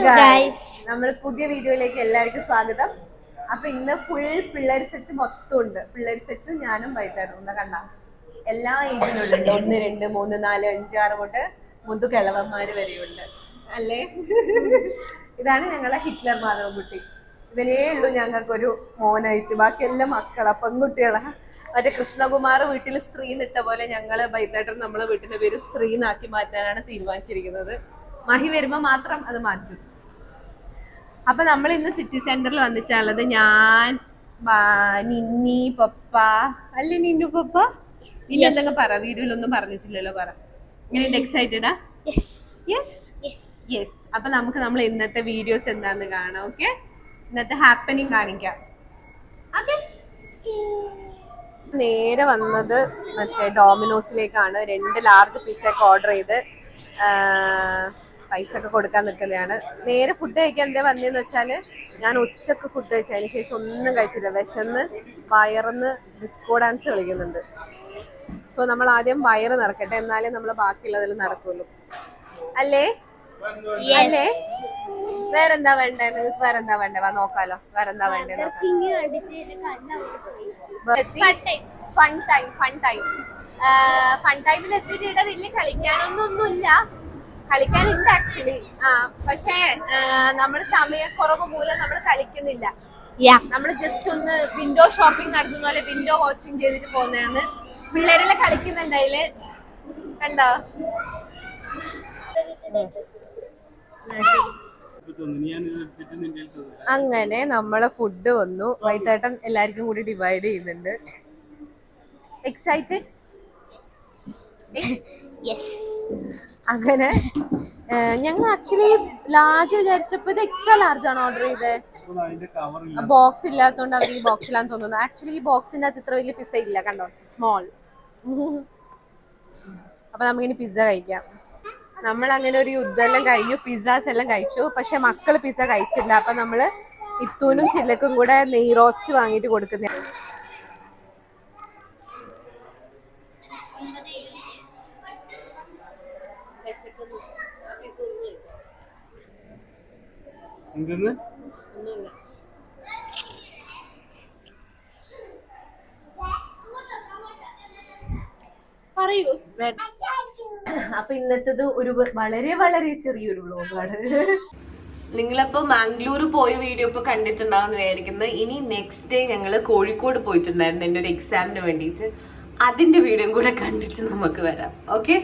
Guys, നമ്മൾ പുതിയ വീഡിയോയിലേക്ക് എല്ലാവർക്കും സ്വാഗതം. അപ്പൊ ഇന്ന് ഫുൾ പിള്ളേർ സെറ്റ് മൊത്തം ഉണ്ട്. പിള്ളേർ സെറ്റ് ഞാനും വൈകിട്ടായിരുന്നു കണ്ട എല്ലാ ഏജിലുള്ള 1, 2, 3, 4, 5, 6 തൊട്ട് മുതു കിളവന്മാര് വരെയുണ്ട് അല്ലേ. ഇതാണ് ഞങ്ങളെ ഹിറ്റ്ലർ മാധവൻകുട്ടി. ഇവരേ ഉള്ളൂ ഞങ്ങൾക്കൊരു മോനായിട്ട്, ബാക്കിയെല്ലാം മക്കളാ, പെൺകുട്ടികളാ. മറ്റേ കൃഷ്ണകുമാർ വീട്ടിൽ സ്ത്രീ നിട്ട പോലെ ഞങ്ങള് ബൈത്തേട്ടൻ നമ്മളെ വീട്ടിന്റെ പേര് സ്ത്രീനാക്കി മാറ്റാനാണ് തീരുമാനിച്ചിരിക്കുന്നത്. മഹി വരുമ്പോ മാത്രം അത് മാറ്റും. അപ്പൊ നമ്മൾ ഇന്ന് സിറ്റി സെന്ററിൽ വന്നിട്ടുള്ളത് ഞാൻ, നിന്നി, പപ്പ അല്ലേ, നിന്നു പപ്പ. ഇനി എന്തെങ്കിലും പറ, വീഡിയോയിലൊന്നും പറഞ്ഞിട്ടില്ലല്ലോ, പറ. ഇങ്ങനെ എക്സൈറ്റഡാ? യെസ്. അപ്പൊ നമുക്ക് നമ്മൾ ഇന്നത്തെ വീഡിയോസ് എന്താന്ന് കാണാം. ഓക്കെ, ഇന്നത്തെ ഹാപ്പനിങ് കാണിക്കാം. നേരെ വന്നത് മറ്റേ ഡോമിനോസിലേക്കാണ്. 2 ലാർജ് പിസ്സ ഒക്കെ ഓർഡർ ചെയ്ത് പൈസ ഒക്കെ കൊടുക്കാൻ നിൽക്കുന്നതാണ്. നേരെ ഫുഡ് കഴിക്കാൻ എന്താ വന്നതെന്ന് വെച്ചാല്, ഞാൻ ഉച്ചക്ക് ഫുഡ് കഴിച്ചതിന് ശേഷം ഒന്നും കഴിച്ചില്ല. വിശന്ന് വയറിന്ന് ഡിസ്കോ ഡാൻസ് കളിക്കുന്നുണ്ട്. സോ നമ്മൾ ആദ്യം വയറ് നിറക്കട്ടെ, എന്നാലേ നമ്മൾ ബാക്കിയുള്ളതിൽ നടക്കുള്ളൂ അല്ലേ. അല്ലേ? വേറെന്താ വേണ്ടേ നിങ്ങൾക്ക്? വേറെന്താ വേണ്ടേ? വാ നോക്കാലോ, വേറെന്താ വേണ്ടേ? ഫൺ ടൈമിൽ എത്തിയിട്ട് ഇവിടെ വലിയ കളിക്കാനൊന്നുമില്ല. കളിക്കാനുണ്ട് ആക്ച്വലി, പക്ഷേ നമ്മൾ സമയക്കുറവ് മൂലം നമ്മൾ കളിക്കുന്നില്ല. നമ്മൾ ജസ്റ്റ് ഒന്ന് വിൻഡോ ഷോപ്പിംഗ് നടത്തുന്ന പോലെ വിൻഡോ വാച്ചിങ് ചെയ്തിട്ട് പോകുന്നതാണ്. പിള്ളേരെല്ലാം കളിക്കുന്നുണ്ട് അതില്, കണ്ടോ? അങ്ങനെ നമ്മളെ ഫുഡ് വന്നു. വൈകിട്ടേട്ടൻ എല്ലാവർക്കും കൂടി ഡിവൈഡ് ചെയ്യുന്നുണ്ട്. എക്സൈറ്റഡ്? അങ്ങനെ ഞങ്ങൾ ആക്ച്വലി ലാർജ് വിചാരിച്ചപ്പോ ഇത് എക്സ്ട്രാ ലാർജ് ആണ് ഓർഡർ ചെയ്തത്. ബോക്സ് ഇല്ലാത്തതുകൊണ്ട് അവർ ഈ ബോക്സിലാന്ന് തോന്നുന്നു. ആക്ച്വലി ഈ ബോക്സിന്റെ അകത്ത് ഇത്ര വലിയ പിസ്സ ഇല്ല, കണ്ടോ, സ്മോൾ. അപ്പൊ നമുക്കിനി പിസ്സ കഴിക്കാം. നമ്മൾ അങ്ങനെ ഒരു യുദ്ധമെല്ലാം കഴിഞ്ഞു, പിസ്സാസ് എല്ലാം കഴിച്ചു. പക്ഷെ മക്കള് പിസ്സ കഴിച്ചില്ല. അപ്പൊ നമ്മള് ഇത്തൂനും ചില്ലക്കും കൂടെ നെയ് റോസ്റ്റ് വാങ്ങിയിട്ട് കൊടുക്കുന്ന. പറയൂ. അപ്പൊ ഇന്നത്തേത് ഒരു വളരെ വളരെ ചെറിയൊരു വ്ലോഗാണ്. നിങ്ങളപ്പോ മാംഗ്ലൂർ പോയ വീഡിയോ ഇപ്പൊ കണ്ടിട്ടുണ്ടാവുന്ന വിചാരിക്കുന്നത്. ഇനി നെക്സ്റ്റ് ഡേ ഞങ്ങള് കോഴിക്കോട് പോയിട്ടുണ്ടായിരുന്നു എൻ്റെ ഒരു എക്സാമിന് വേണ്ടിയിട്ട്. അതിന്റെ വീഡിയോ കൂടെ കണ്ടിട്ട് നമുക്ക് വരാം. ഓക്കെ.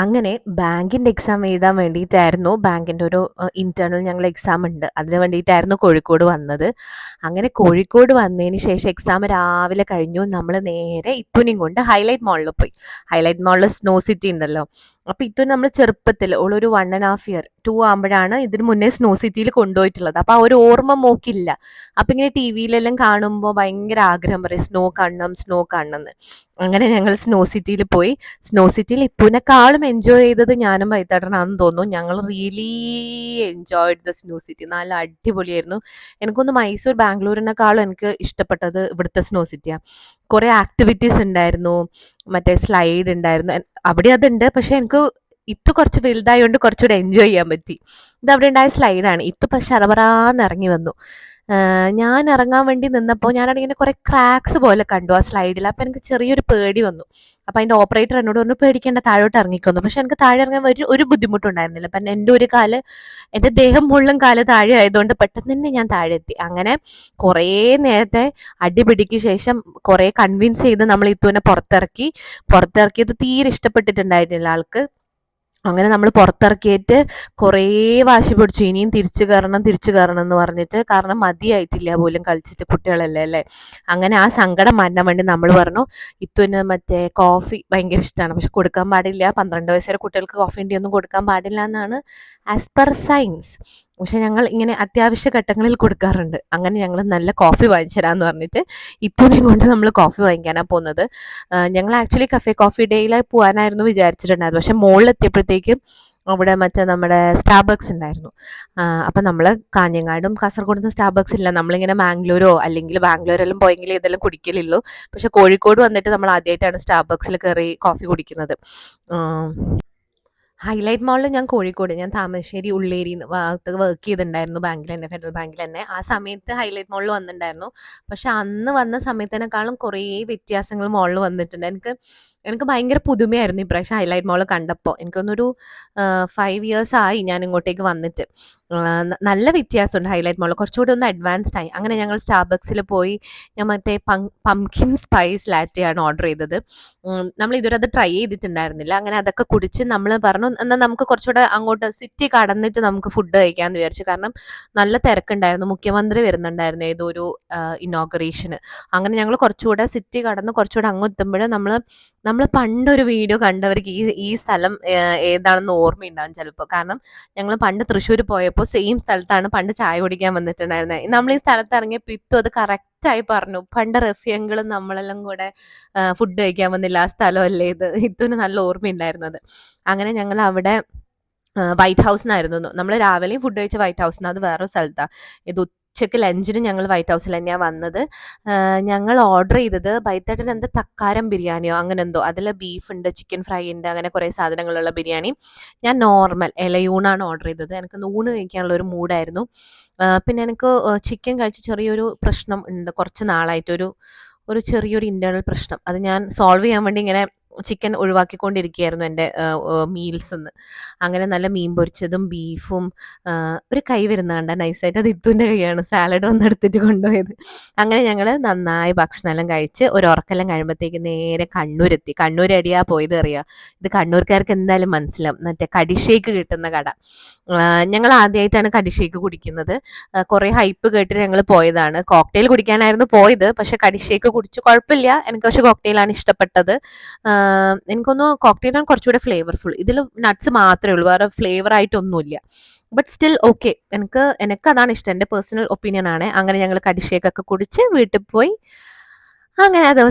അങ്ങനെ ബാങ്കിൻ്റെ എക്സാം എഴുതാൻ വേണ്ടിയിട്ടായിരുന്നു. ബാങ്കിൻ്റെ ഒരു ഇൻറ്റേർണൽ ഞങ്ങൾ എക്സാം ഉണ്ട്, അതിന് വേണ്ടിയിട്ടായിരുന്നു കോഴിക്കോട് വന്നത്. അങ്ങനെ കോഴിക്കോട് വന്നതിന് ശേഷം എക്സാം രാവിലെ കഴിഞ്ഞു. നമ്മൾ നേരെ ഇത്തുനെയും കൊണ്ട് ഹൈലൈറ്റ് മാളിൽ പോയി. ഹൈലൈറ്റ് മാളിൽ സ്നോ സിറ്റി ഉണ്ടല്ലോ. അപ്പോൾ ഇത്തു നമ്മൾ ചെറുപ്പത്തിൽ ഒരു 1.5 ഇയർ 2 ആകുമ്പോഴാണ് ഇതിന് മുന്നേ സ്നോ സിറ്റിയിൽ കൊണ്ടുപോയിട്ടുള്ളത്. അപ്പോൾ ആ ഒരു ഓർമ്മ മോക്കില്ല. അപ്പം ഇങ്ങനെ ടി വിയിലെല്ലാം കാണുമ്പോൾ ഭയങ്കര ആഗ്രഹം പറയും സ്നോ കാണണം എന്ന്. അങ്ങനെ ഞങ്ങൾ സ്നോ സിറ്റിയിൽ പോയി. സ്നോ സിറ്റിയിൽ ഇത്തുവിനെക്കാളും എൻജോയ് ചെയ്തത് ഞാനും വൈത്താട്ടനാണെന്ന് തോന്നുന്നു. ഞങ്ങൾ really enjoyed the snow city. നല്ല അടിപൊളിയായിരുന്നു. എനിക്കൊന്ന് മൈസൂർ ബാംഗ്ലൂരിനെക്കാളും എനിക്ക് ഇഷ്ടപ്പെട്ടത് ഇവിടുത്തെ സ്നോ സിറ്റിയാണ്. കുറേ ആക്ടിവിറ്റീസ് ഉണ്ടായിരുന്നു, മറ്റേ സ്ലൈഡ് ഉണ്ടായിരുന്നു. അവിടെ അതുണ്ട്, പക്ഷെ എനിക്ക് ഇത്തു കുറച്ച് വലുതായതുകൊണ്ട് കുറച്ചുകൂടെ എൻജോയ് ചെയ്യാൻ പറ്റി. ഇത് അവിടെ ഉണ്ടായ സ്ലൈഡാണ്. ഇത്തു പക്ഷെ അറബറാന്ന് ഇറങ്ങി വന്നു. ഞാൻ ഇറങ്ങാൻ വേണ്ടി നിന്നപ്പോൾ ഞാനാണെങ്കിൽ ഇങ്ങനെ കുറേ ക്രാക്സ് പോലെ കണ്ടു ആ സ്ലൈഡിൽ. അപ്പോൾ എനിക്ക് ചെറിയൊരു പേടി വന്നു. അപ്പോൾ അതിൻ്റെ ഓപ്പറേറ്റർ എന്നോട് പറഞ്ഞു പേടിക്കേണ്ട, താഴോട്ട് ഇറങ്ങിക്കൊന്നു. പക്ഷെ എനിക്ക് താഴെ ഇറങ്ങാൻ ഒരു ബുദ്ധിമുട്ടുണ്ടായിരുന്നില്ല. അപ്പം എൻ്റെ ദേഹം മുള്ളും കാല് താഴെ ആയതുകൊണ്ട് പെട്ടെന്ന് തന്നെ ഞാൻ താഴെ എത്തി. അങ്ങനെ കുറേ നേരത്തെ അടിപിടിക്ക് ശേഷം കുറേ കൺവിൻസ് ചെയ്ത് നമ്മൾ ഇത്തുവിനെ പുറത്തിറക്കിയത് തീരെ ഇഷ്ടപ്പെട്ടിട്ടുണ്ടായിരുന്നില്ല ആൾക്ക്. അങ്ങനെ നമ്മൾ പുറത്തിറക്കിയിട്ട് കുറേ വാശി പിടിച്ചു, ഇനിയും തിരിച്ചു കയറണം എന്ന് പറഞ്ഞിട്ട്. കാരണം മതിയായിട്ടില്ല പോലും കളിച്ചിട്ട്, കുട്ടികളല്ലേ അല്ലേ. അങ്ങനെ ആ സങ്കടം മാറ്റാൻ വേണ്ടി നമ്മൾ പറഞ്ഞു ഇത്തുവിന് മറ്റേ കോഫി ഭയങ്കര ഇഷ്ടമാണ്, പക്ഷെ കൊടുക്കാൻ പാടില്ല, 12 വയസ്സ് വരെ കുട്ടികൾക്ക് കോഫി ഒന്നും കൊടുക്കാൻ പാടില്ല എന്നാണ് ആസ് പെർ സയൻസ്. പക്ഷെ ഞങ്ങൾ ഇങ്ങനെ അത്യാവശ്യ ഘട്ടങ്ങളിൽ കൊടുക്കാറുണ്ട്. അങ്ങനെ ഞങ്ങൾ നല്ല കോഫി വാങ്ങിച്ചു തരാമെന്ന് പറഞ്ഞിട്ട് ഇത്തുവിനെയും കൊണ്ട് നമ്മൾ കോഫി വാങ്ങിക്കാനാണ് പോകുന്നത്. ഞങ്ങൾ ആക്ച്വലി കഫേ കോഫി ഡേയിൽ പോകാനായിരുന്നു വിചാരിച്ചിട്ടുണ്ടായിരുന്നു. പക്ഷെ മുകളിലെത്തിയപ്പോഴത്തേക്കും അവിടെ മറ്റേ നമ്മുടെ സ്റ്റാർബക്സ് ഉണ്ടായിരുന്നു. അപ്പം നമ്മൾ കാഞ്ഞങ്ങാടും കാസർഗോഡൊന്നും സ്റ്റാർബക്സ് ഇല്ല. നമ്മളിങ്ങനെ മാംഗ്ലൂരോ അല്ലെങ്കിൽ ബാംഗ്ലൂരെല്ലാം പോയെങ്കിൽ ഇതെല്ലാം കുടിക്കലുള്ളൂ. പക്ഷെ കോഴിക്കോട് വന്നിട്ട് നമ്മൾ ആദ്യമായിട്ടാണ് സ്റ്റാർബക്സിൽ കയറി കോഫി കുടിക്കുന്നത്. ഹൈലൈറ്റ് മാളിൽ ഞാൻ കോഴിക്കോട്, ഞാൻ താമരശ്ശേരി ഉള്ളേരി ഭാഗത്ത് വർക്ക് ചെയ്തിട്ടുണ്ടായിരുന്നു ബാങ്കിൽ തന്നെ, ഫെഡറൽ ബാങ്കിൽ തന്നെ. ആ സമയത്ത് ഹൈലൈറ്റ് മാളിൽ വന്നിട്ടുണ്ടായിരുന്നു. പക്ഷെ അന്ന് വന്ന സമയത്തിനേക്കാളും കുറേ വ്യത്യാസങ്ങൾ മാളിൽ വന്നിട്ടുണ്ട്. എനിക്ക് എനിക്ക് ഭയങ്കര പുതുമയായിരുന്നു ഇപ്രാവശ്യം ഹൈലൈറ്റ് മാൾ കണ്ടപ്പോൾ. എനിക്കൊന്നൊരു 5 ഇയേഴ്സ് ആയി ഞാൻ ഇങ്ങോട്ടേക്ക് വന്നിട്ട്. നല്ല വ്യത്യാസമുണ്ട് ഹൈലൈറ്റ് മാൾ. കുറച്ചുകൂടി ഒന്ന് അഡ്വാൻസ്ഡ് ആയി. അങ്ങനെ ഞങ്ങൾ സ്റ്റാർബക്സിൽ പോയി ഞാൻ മറ്റേ പംകിൻ സ്പൈസ് ലാറ്റെയാണ് ഓർഡർ ചെയ്തത്. നമ്മൾ ഇതുവരെ അത് ട്രൈ ചെയ്തിട്ടുണ്ടായിരുന്നില്ല. അങ്ങനെ അതൊക്കെ കുടിച്ച് നമ്മൾ പറഞ്ഞു എന്നാൽ നമുക്ക് കുറച്ചുകൂടെ അങ്ങോട്ട് സിറ്റി കടന്നിട്ട് നമുക്ക് ഫുഡ് കഴിക്കാമെന്ന് വിചാരിച്ചു. കാരണം നല്ല തിരക്കുണ്ടായിരുന്നു. മുഖ്യമന്ത്രി വരുന്നുണ്ടായിരുന്നു ഏതോ ഒരു ഇനോഗ്രേഷന്. അങ്ങനെ ഞങ്ങൾ കുറച്ചുകൂടെ സിറ്റി കടന്ന് കുറച്ചുകൂടെ അങ്ങ് എത്തുമ്പോൾ നമ്മൾ പണ്ടൊരു വീഡിയോ കണ്ടവർക്ക് ഈ സ്ഥലം ഏതാണെന്ന് ഓർമ്മയുണ്ടാവും ചിലപ്പോൾ. കാരണം ഞങ്ങൾ പണ്ട് തൃശ്ശൂർ പോയപ്പോൾ സെയിം സ്ഥലത്താണ് പണ്ട് ചായ കുടിക്കാൻ വന്നിട്ടുണ്ടായിരുന്നത്. നമ്മൾ ഈ സ്ഥലത്ത് ഇറങ്ങിയപ്പോൾ ഇത്തും അത് കറക്റ്റായി പറഞ്ഞു. പണ്ട് റഫിയങ്ങളും നമ്മളെല്ലാം കൂടെ ഫുഡ് കഴിക്കാൻ വന്നില്ല ആ സ്ഥലമല്ലേ ഇത്. ഇത്തുവിന് നല്ല ഓർമ്മയുണ്ടായിരുന്നത്. അങ്ങനെ ഞങ്ങൾ അവിടെ വൈറ്റ് ഹൗസിനായിരുന്നു. നമ്മൾ രാവിലെയും ഫുഡ് കഴിച്ച വൈറ്റ് ഹൗസിന്, അത് വേറൊരു സ്ഥലത്താണ്. ഇത് ഉച്ചയ്ക്ക് ലഞ്ചിന് ഞങ്ങൾ വൈറ്റ് ഹൗസിൽ തന്നെയാണ് വന്നത്. ഞങ്ങൾ ഓർഡർ ചെയ്തത് ബൈത്തേട്ടൻ എന്താ തക്കാരം ബിരിയാണിയോ അങ്ങനെ എന്തോ. അതിൽ ബീഫ് ഉണ്ട്, ചിക്കൻ ഫ്രൈ ഉണ്ട്, അങ്ങനെ കുറേ സാധനങ്ങളുള്ള ബിരിയാണി. ഞാൻ നോർമൽ ഇലയൂണാണ് ഓർഡർ ചെയ്തത്. എനിക്ക് ഊണ് കഴിക്കാനുള്ള ഒരു മൂഡായിരുന്നു. പിന്നെ എനിക്ക് ചിക്കൻ കഴിച്ച് ചെറിയൊരു പ്രശ്നം ഉണ്ട് കുറച്ച് നാളായിട്ട്, ഒരു ചെറിയൊരു ഇൻറ്റേർണൽ പ്രശ്നം. അത് ഞാൻ സോൾവ് ചെയ്യാൻ വേണ്ടി ഇങ്ങനെ ചിക്കൻ ഒഴിവാക്കിക്കൊണ്ടിരിക്കുകയായിരുന്നു എൻ്റെ മീൽസ് നിന്ന്. അങ്ങനെ നല്ല മീൻ പൊരിച്ചതും ബീഫും ഒരു കൈ വരുന്ന കണ്ട നൈസായിട്ട്, അത് ഇത്തുവിൻ്റെ കൈയാണ് സാലഡ് ഒന്ന് എടുത്തിട്ട് കൊണ്ടുപോയത്. അങ്ങനെ ഞങ്ങൾ നന്നായി ഭക്ഷണമെല്ലാം കഴിച്ച് ഒരു ഉറക്കെല്ലാം കഴിയുമ്പോഴത്തേക്ക് നേരെ കണ്ണൂരെത്തി. കണ്ണൂർ എവിടെയാ പോയത് അറിയാം? ഇത് കണ്ണൂർക്കാർക്ക് എന്തായാലും മനസ്സിലാവും, മറ്റേ കടിഷേക്ക് കിട്ടുന്ന കട. ഞങ്ങൾ ആദ്യമായിട്ടാണ് കടിഷേക്ക് കുടിക്കുന്നത്. കുറേ ഹൈപ്പ് കേട്ടിട്ട് ഞങ്ങൾ പോയതാണ്. കോക്ടെയിൽ കുടിക്കാനായിരുന്നു പോയത്, പക്ഷെ കടിഷേക്ക് കുടിച്ചു, കുഴപ്പമില്ല. എനിക്ക് പക്ഷെ കോക്ടെയിലാണ് ഇഷ്ടപ്പെട്ടത്. എനിക്കൊന്ന് കോക്ടെയിലാണ് കുറച്ചുകൂടെ ഫ്ലേവർഫുൾ. ഇതിൽ നട്ട്സ് മാത്രമേ ഉള്ളൂ, വേറെ ഫ്ലേവർ ആയിട്ടൊന്നുമില്ല. ബട്ട് സ്റ്റിൽ ഓക്കെ, എനിക്ക് അതാണ് ഇഷ്ടം, എൻ്റെ പേഴ്സണൽ ഒപ്പീനിയൻ ആണ്. അങ്ങനെ ഞങ്ങൾ കടിഷേക്കൊക്കെ കുടിച്ച് വീട്ടിൽ പോയി. അങ്ങനെ അത്